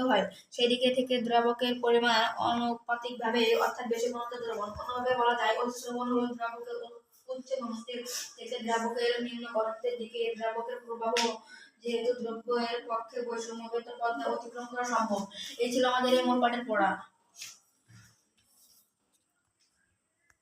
হয় সেদিকে থেকে দ্রাবকের পরিমাণ আনুপাতিকভাবে অর্থাৎ বেশি ঘনত্ব দ্রবণ। অন্যভাবে বলা যায় অতিশ্রবণ হলো দ্রাবকের উচ্চ ঘনত্বের থেকে দ্রাবকের নিম্ন ঘনত্বের দিকে দ্রাবকের প্রবাহ, যেহেতু দ্রব্যের পক্ষে বৈষম্যগত পথ অতিক্রম করা সম্ভব। এই ছিল আমাদের এই মূল পাঠের পড়া।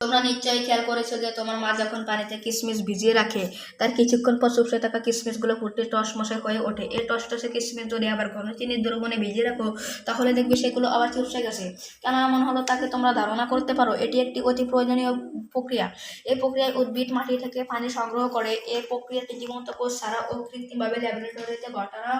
তোমরা নিশ্চয়ই খেয়াল করেছো যে তোমার মা যখন পানিতে কিশমিশ ভিজিয়ে রাখে তার কিছুক্ষণ পর চুপসে থাকা কিশমিশগুলো ফুটে টস মশাই হয়ে ওঠে। এই টসটসে কিশমিশ যদি আবার ঘন চিনির দ্রবণে ভিজিয়ে রাখো তাহলে দেখবে সেগুলো আবার চুপসে গেছে। কেন এমন হলো তাকে তোমরা ধারণা করতে পারো? এটি একটি অতি প্রয়োজনীয় প্রক্রিয়া। এই প্রক্রিয়ায় উদ্ভিদ মাটি থেকে পানি সংগ্রহ করে। এই প্রক্রিয়াটি জীবন্ত কোষ ছাড়া ও কৃত্রিমভাবে ল্যাবরেটরিতে ঘটানো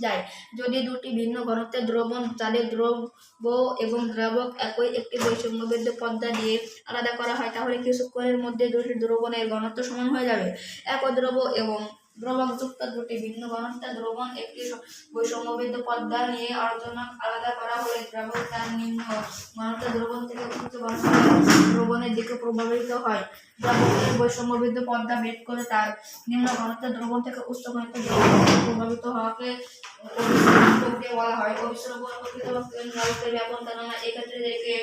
যায়। যদি দুটি ভিন্ন ঘনত্বের দ্রবণ যাদের দ্রব্য এবং দ্রাবক একই একটি বৈষম্যবদ্ধ পর্দা দিয়ে আলাদা করা হয় তাহলে কিছুক্ষণের মধ্যে দুটি দ্রবণের ঘনত্ব সমান হয়ে যাবে। এক দ্রব এবং দ্রবকযুক্ত দুটি ভিন্ন ঘনত্বের দ্রবণ একটি বৈষম্যবদ্ধ পর্দা নিয়ে আলাদা করা হলে দ্রাবক তার নিম্ন ঘনত্বের দ্রবণ থেকে উচ্চ ঘনত্বের দ্রবণের দিকে প্রভাবিত হয়। দ্রাবকের বৈষম্যবদ্ধ পর্দা ভেদ করে তার নিম্ন ঘনত্বের দ্রবণ থেকে উচ্চ ঘনত্বের দ্রবণ প্রভাবিত হওয়াকে অভিস্রবণ প্রক্রিয়া বলা হয়। অভিস্রবণ প্রকৃতপক্ষে দ্রাবকের ব্যাপন ধারণা। এক্ষেত্রে দেখে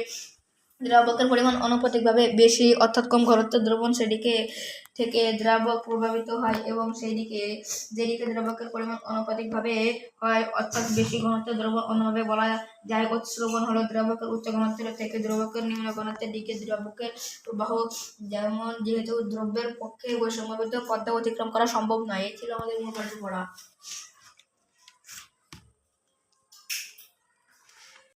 দ্রাবকের পরিমাণ আনুপাতিকভাবে বেশি অর্থাৎ কম ঘনত্বের দ্রবণ সেদিকে থেকে দ্রাবক প্রভাবিত হয় এবং যেদিকে দ্রাবকের পরিমাণ আনুপাতিকভাবে হয় অর্থাৎ বেশি ঘনত্বের দ্রবণ। অন্যভাবে বলা যায় অতিশ্রবণ হলো দ্রাবকের উচ্চ ঘনত্বের থেকে দ্রাবকের নিম্ন ঘনত্বের দিকে দ্রাবকের প্রবাহ, যেহেতু দ্রব্যের পক্ষে বৈষম্যবদ্ধ পর্দা অতিক্রম করা সম্ভব নয়। এই ছিল আমাদের মূল পাঠে পড়া।